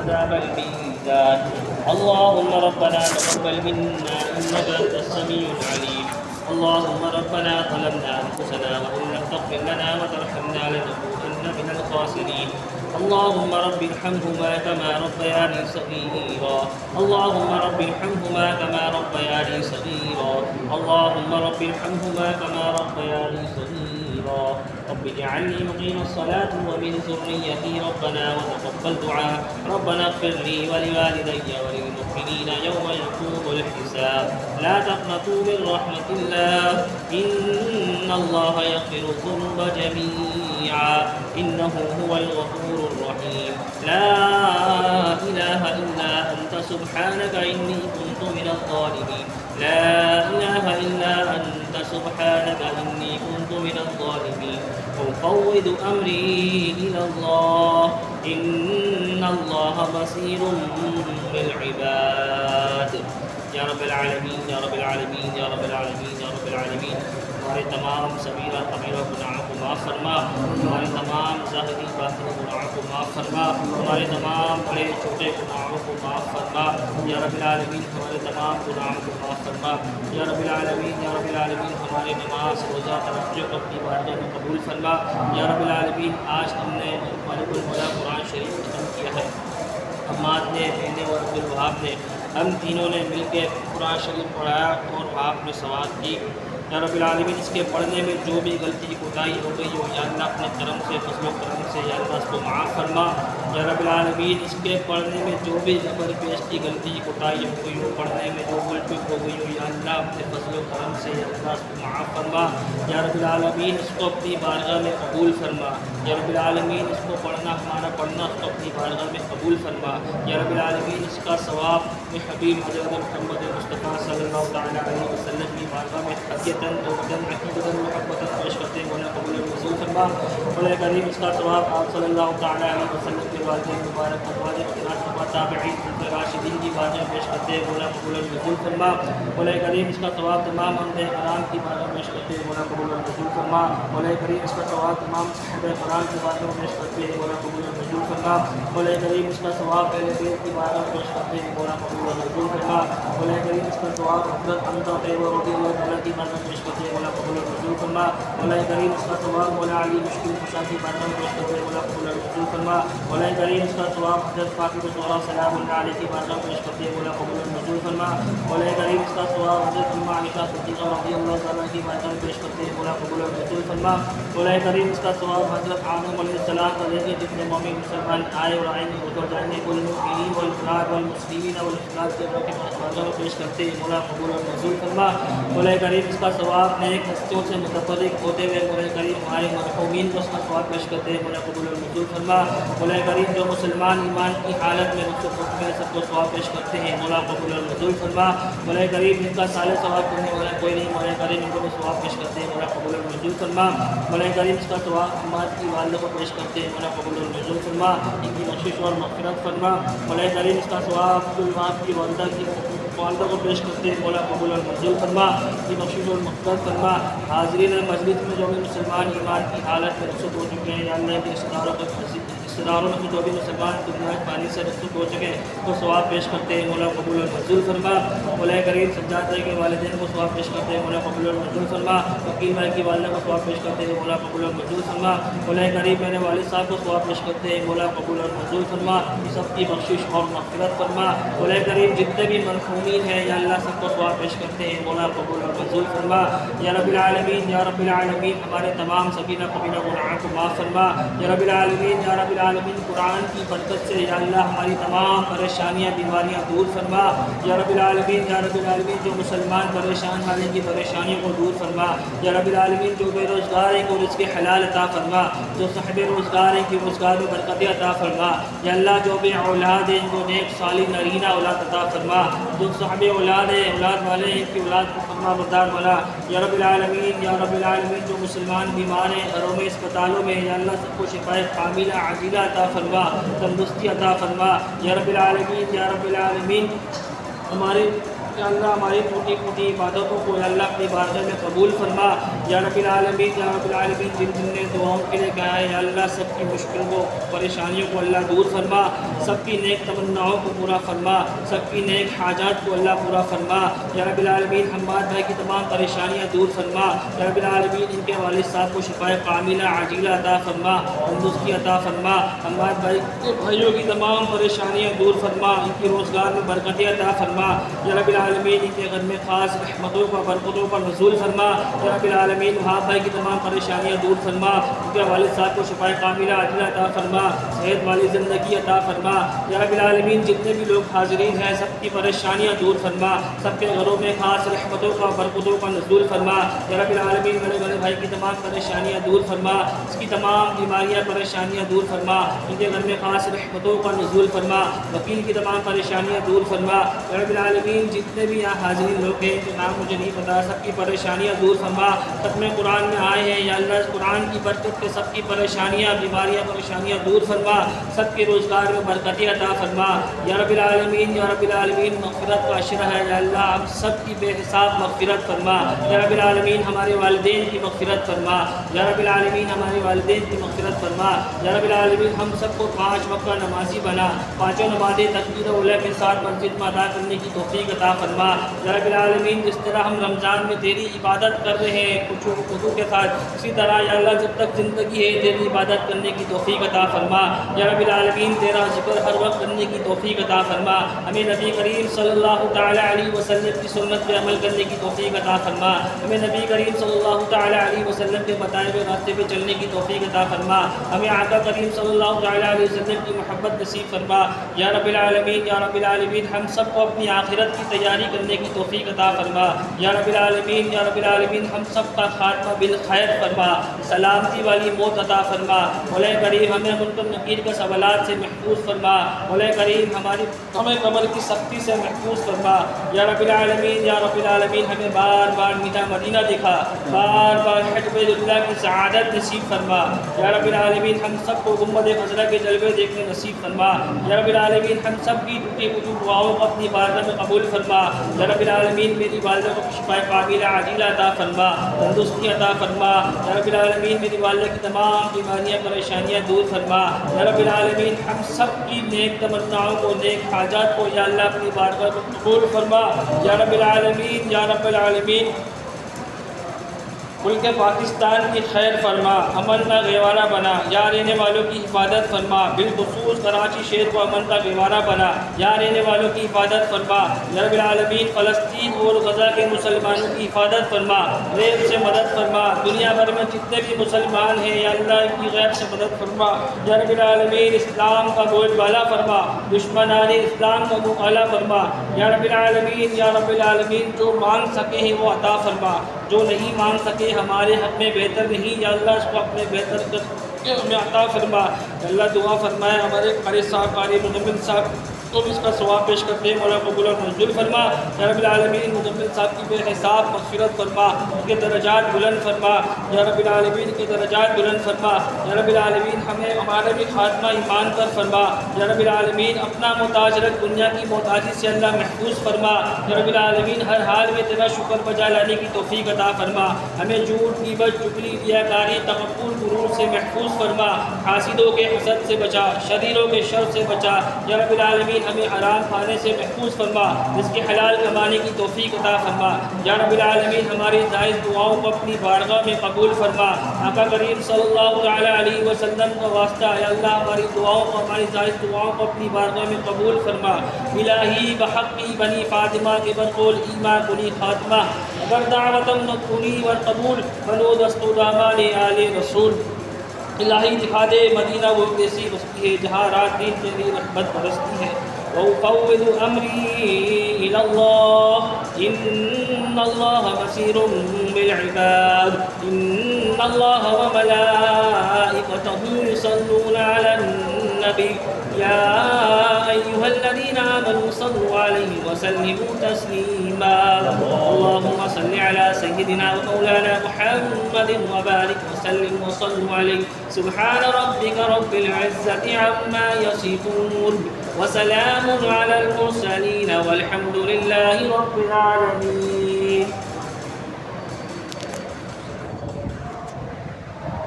عذاب الميزان. اللهم ربنا تقبل منا إنك أنت السميع العليم. اللهم ربنا ظلمنا أنفسنا وإن لم تغفر لنا وترحمنا لنكونن من الخاسرين. اللهم رب ارحمهما كما ربياني صغيرا. اللهم رب ارحمهما كما ربياني صغيرا. اللهم رب ارحمهما كما ربياني صغيرا. رب اجعلني مقيم الصلاة ومن ذريتي ربنا وتقبل دعاء. ربنا اغفر لي ولوالدي وللمؤمنين يوم يقوم الحساب. لا تقنطوا من رحمة الله إن الله يغفر الذنوب جميعا إنه هو الغفور الرحيم. لا إله إلا أنت سبحانك إني كنت من الظالمين. لا إله إلا أنت سبحانك إني كنت من الظالمين. أفوض أمري إلى الله إن الله بصير بالعباد. یا رب العالمین یا رب العالمین یا رب العالمین یا رب العالمین. ہمارے تمام صغیرہ کبیرہ گناہوں کو معاف فرما. ہمارے تمام ظاہری باطنی گناہوں کو معاف فرما. ہمارے تمام بڑے چھوٹے گناہوں کو معاف فرما. یا رب العالمین ہمارے تمام گناہوں کو معاف فرما. یا رب العالمین یا رب العالمین ہمارے نماز روزہ توجہ کو اپنی بارگاہ میں قبول فرما. یا رب العالمین آج ہم نے مالک الملا قرآن شریف ختم کیا ہے. حماد نے، میں نے اور عبد الوہاب نے، ہم تینوں نے مل کے قرآن شریف پڑھایا اور آپ نے سوال کی. یا رب العالمین اس کے پڑھنے میں جو بھی غلطی کوتاہی ہو گئی ہو یا اللہ اپنے کرم سے فضل و کرم سے یا اللہ اس کو معاف فرما. یا رب العالمین اس کے پڑھنے میں جو بھی زبر پیش کی غلطی کوتاہی ہو گئی ہو، پڑھنے میں جو غلطی ہو گئی ہو یا اللہ اپنے فضل و کرم سے یا اللہ اس کو معاف فرما. یا رب العالمین اس کو اپنی بارگاہ میں قبول فرما. یا رب العالمین اس کو پڑھنا، ہمارا پڑھنا اس کو اپنی بارگاہ میں قبول فرما. یا رب العالمین اس کا ثواب میں حبیب حضرت محمد مصطفیٰ صلی اللہ تعالیٰ علیہ وسلم کی بارگاہ میں حقیقتاً عقیدتاً محبتاً پیش کرتے ہیں. مولا قبول وصول فرما. مولا کریم اس کا ثواب آپ صلی اللہ تعالیٰ علیہ وسلم کے والدین مبارک ازواج مطہرات تابعین راشدین کی بارگاہ پیش کرتے ہیں. مولا قبول وصول فرما. مولا کریم اس کا ثواب تمام انبیاء کرام کی بارگاہ پیش کرتے ہیں. مولا قبول وصول فرما. مولا کریم اس کا ثواب تمام صحابہ کرام کی بارگاہ پیش کرتے ہیں. مولا قبول وصول فرما. مولا کریم اس کا ثواب اہل بیت کی بارگاہ پیش کرتے ہیں. مولا قبول وصول فرما. مولا کریم اس کا ثواب حضرت حمزہ رضی اللہ تعالیٰ کی بارگاہ پیش کرتے ہیں. مولا قبول وصول فرما. مولا کریم اس کا ثواب مولا علی مشکل کشا کی بارگاہ پیش کرتے ہیں. مولا قبول وصول فرما. مولا کریم اس کا ثواب حضرت فاطمہ الزہرا سلام اللہ علیہ کی بارگاہ پیش کرتے ہیں. مولا قبول وصول فرما. مولا کریم اس کا ثواب حضرت ام عائشہ صدیقہ رضی اللہ تعالیٰ کی بارگاہ پیش کرتے ہیں. مولا قبول وصول فرما. مولا کریم اس کا ثواب حضرت آدم علیہ السلام کا لے کے جتنے مومن مسلمان آئے اور آئیں گے اتر جائیں گے والمؤمنین والمؤمنات والمسلمین والمسلمات کے بارگاہ میں پیش کرتے ہیں. مولا قبول وصول فرما. مولا کریم اس کا ثواب نیک ہستیوں سے متفرق ہوتے ہوئے مولا کریم ہمارے مرحومین کو اس کا ثواب پیش کرتے ہیں. مولا قبول وصول فرما. مولا کریم جو مسلمان ایمان کی حالت میں رخصت ہوتے ہیں سب کو ثواب پیش کرتے ہیں. مولا قبول وصول فرما. مولا کریم ان کا سال ثواب کرنے والا کوئی نہیں. مولا کریم ان کو بھی ثواب پیش کرتے ہیں. مولا قبول وصول فرما. مولا کریم اس کا ثواب امت کی والدہ کو پیش کرتے ہیں. مولا قبول وصول فرما. ان کی بخشش اور مغفرت فرما. مولا کریم اس کا ثواب عبدالوہاب کی والدہ کو پیش کرتے ہیں. مولا قبول وصول فرما. کی بخشش اور مغفرت فرما. حاضرین مجلس میں جو بھی مسلمان ایمان کی حالت میں رخصت ہو چکے ہیں یا اللہ کے رشتہ داروں میں جو بھی مسلمان دنیا پانی سے رخصت ہو چکے تو ثواب پیش کرتے ہیں. مولا قبول وصول فرما. مولا کریم سجاد بھائی کے والدین کو ثواب پیش کرتے ہیں. مولا قبول وصول فرما. وکیل بھائی کی والدہ کو ثواب پیش کرتے ہیں. مولا قبول وصول فرما. مولا کریم میرے والد صاحب کو ثواب پیش کرتے ہیں. مولا قبول وصول فرما. سب کی بخشش اور مغفرت فرما. مولا کریم جتنے بھی مرحومین ہیں یا اللہ سب کو ثواب پیش کرتے ہیں. مولا قبول وصول فرما. یا رب العالمین یا رب العالمین ہمارے تمام سکینہ کبیرہ گناہوں کو معاف فرما. یا رب العالمین یا رب العالمین قرآن کی برکت سے یا اللہ ہماری تمام پریشانیاں بیماریاں دور فرما. یا رب العالمین یا رب العالمین جو مسلمان پریشان والے کی پریشانیوں کو دور فرما. یا رب العالمین جو بے روزگار ہیں کو رزق حلال عطا فرما. جو صاحب روزگار ہیں کہ روزگار میں برکت عطا فرما. یا اللہ جو بے اولاد ہیں ان کو نیک صالح نرینہ اولاد عطا فرما. جو صاحب اولاد ہیں اولاد والے ہیں ان کی اولاد کو فرما بردار والا. یا رب العالمین یا رب العالمین جو مسلمان بیمار ہیں گھروں میں اسپتالوں میں یا اللہ سب کو شفائے کاملہ عاجلہ عطا فرما، تندرستی عطا فرما. یا رب العالمین یا رب العالمین ہمارے یا اللہ ہماری ٹوٹی پھوٹی عبادتوں کو یا اللہ اپنی بارگاہ میں قبول فرما. یا رب العالمین یا رب العالمین جن جن نے دعاؤں کے لیے کہا ہے یا اللہ سب کی کی مشکل کو پریشانیوں کو اللہ دور فرما، سب کی نیک تمناؤں کو پورا فرما، سب کی نیک حاجات کو اللہ پورا فرما۔ یا رب العالمین حماد بھائی کی تمام پریشانیاں دور فرما۔ یا رب العالمین ان کے والد صاحب کو شفائے کاملہ عاجلہ عطا فرما، تندرستی عطا فرما۔ حماد بھائی کے بھائیوں کی تمام پریشانیاں دور فرما، ان کی روزگار میں برکتیں عطا فرما۔ یا رب العالمین ان کے گھر میں خاص رحمتوں کا برکتوں کا نزول فرما۔ یا رب العالمین وہاب بھائی کی تمام پریشانیاں دور فرما، ان کے والد صاحب کو شفائے کاملہ عاجلہ عطا فرما، صحت والی زندگی عطا فرما۔ یا رب العالمین جتنے بھی لوگ حاضرین ہیں سب کی پریشانیاں دور فرما، سب کے گھروں میں خاص رحمتوں کا برکتوں کا نزول فرما۔ یا رب العالمین بڑے بڑے بھائی کی تمام پریشانیاں دور فرما، اس کی تمام بیماریاں پریشانیاں دور فرما، ان کے گھر میں خاص رحمتوں کا نزول فرما، وکیل کی تمام پریشانیاں دور فرما۔ یا رب العالمین جتنے بھی یہاں حاضرین لوگ ہیں جو نام مجھے نہیں پتا، سب کی پریشانیاں دور فرما۔ ختم قرآن میں آئے ہیں یا اللہ قرآن کی برکت کے سب کی پریشانیاں بیماریاں پریشانیاں دور فرما، سب کے روزگار میں برکتیں عطا فرما۔ یا رب العالمین یا رب العالمین مغفرت کا عشرہ ہے یا اللہ ہم سب کی بے حساب مغفرت فرما۔ یا رب العالمین ہمارے والدین کی مغفرت فرما۔ یا رب العالمین ہمارے والدین کی مغفرت فرما۔ یا رب العالمین ہم سب کو 5 وقت نمازی بنا، 5 نمازیں تکبیر اولیٰ کے ساتھ مسجد میں ادا کرنے کی توفیق عطا فرما۔ یا رب العالمین جس طرح ہم رمضان میں تیری عبادت کر رہے ہیں خضوع کے ساتھ، اسی طرح یا اللہ جب تک زندگی ہے تیری عبادت کرنے کی توفیق عطا فرما۔ یا رب العالمین تیرا ذکر ہر وقت کرنے کی توفیق عطا فرما، ہمیں نبی کریم صلی اللہ تعالیٰ علیہ وسلم کی سنت پہ عمل کرنے کی توفیق عطا فرما، ہمیں نبی کریم صلی اللہ تعالیٰ علیہ وسلم کے بتائے ہوئے راستے پہ چلنے کی توفیق عطا فرما، ہمیں آقا کریم صلی اللہ تعالیٰ علیہ وسلم کی محبت نصیب فرما۔ یا رب العالمین یا رب العالمین ہم سب کو اپنی آخرت کی تیاری کرنے کی توفیق عطا فرما۔ یا رب العالمین یا رب العالمین ہم سب کا خاتمہ بالخیر فرما، سلامتی والی موت عطا فرما۔ مولا کریم ہمیں منکر نکیر کے سوالات سے محفوظ فرما، مولا کریم ہمیں قبر کی سختی سے محفوظ فرما۔ یا رب العالمین یا رب العالمین ہمیں بار بار میٹھا مدینہ دکھا، بار بار حج بیت اللہ کی سعادت نصیب فرما۔ یا رب العالمین ہم سب کو گنبد خضرا کے جلوے دیکھنے نصیب فرما۔ یا رب العالمین ہم سب کی ٹوٹی پھوٹی دعاؤں کو اپنی بارگاہ میں قبول فرما۔ یا رب العالمین میری والدہ کو شفائے کاملہ عاجلہ عطا فرما، تندرستی عطا فرما۔ یا رب العالمین میری والدہ کی تمام بیماریاں پریشانیاں دور فرما۔ یا رب العالمین ہم سب کی نیک تمناؤں کو نیک حاجات کو یا اللہ اپنی بارگاہ میں قبول فرما۔ یا رب العالمین یا رب العالمین ملک پاکستان کی خیر فرما، امن کا گہوارہ بنا، یا رہنے والوں کی حفاظت فرما، بالخصوص کراچی شہر کو امن کا گہوارہ بنا، یا رہنے والوں کی حفاظت فرما۔ یا رب العالمین فلسطین اور غزہ کے مسلمانوں کی حفاظت فرما، غیب سے مدد فرما، دنیا بھر میں جتنے بھی مسلمان ہیں یا اللہ ان کی غیب سے مدد فرما۔ یا رب العالمین اسلام کا بوجھ بالا فرما، دشمنان اسلام کا مقابلہ فرما۔ یا رب العالمین یا رب العالمین جو مانگ سکے ہیں وہ عطا فرما، جو نہیں مانگ سکے ہمارے حق میں بہتر نہیں، یا اللہ اس کو اپنے بہتر کر ہمیں عطا فرما۔ اللہ دعا فرمائے ہمارے قاری صاحب قاری مزمل صاحب تو بھی اس کا ثواب پیش کرتے ہیں، مولا قبول اور منظور فرما۔ یا رب العالمین مزمل صاحب کی بے حساب مغفرت فرما، ان کے درجات بلند فرما۔ یا رب العالمین کے درجات بلند فرما۔ یا رب العالمین ہمیں ہمارے بھی خاتمہ ایمان پر فرما۔ یا رب العالمین اپنا محتاج رکھ، دنیا کی محتاجی سے اللہ محفوظ فرما۔ یا رب العالمین ہر حال میں تیرا شکر بجا لانے کی توفیق عطا فرما، ہمیں جھوٹ غیبت چغلی ریاکاری تکبر غرور سے محفوظ فرما، حاسدوں کے حسد سے بچا، شریروں کے شر سے بچا۔ یا رب العالمین ہمیں حرام کھانے سے محفوظ فرما، جس کے حلال کمانے کی توفیق عطا فرما۔ یا رب العالمین ہماری جائز دعاؤں کو اپنی بارگاہ میں قبول فرما۔ آقا کریم صلی اللہ تعالیٰ علیہ وسلم کا واسطہ یا اللہ ہماری دعاؤں کو ہماری جائز دعاؤں کو اپنی بارگاہ میں قبول فرما۔ الہی بحقی بنی فاطمہ کے برقول ایمان کنی خاتمہ، اگر دعوتم نکنی والقبول بنو دستو دامان آل رسول۔ الہی دکھا دے مدینہ وہ ایسی بستی ہے جہاں رات دن تیری رحمت برستی ہے۔ وأفوض أمري إلى الله إن الله بصير بالعباد إن الله وملائكته يصلون على النبي يا أيها الذين آمنوا صلوا عليه وسلموا تسليما اللهم صل على سيدنا ومولانا محمد وبارك وسلم وصلوا عليه سبحان ربك رب العزة عما يصفون وسلام على المرسلين والحمد لله رب العالمين.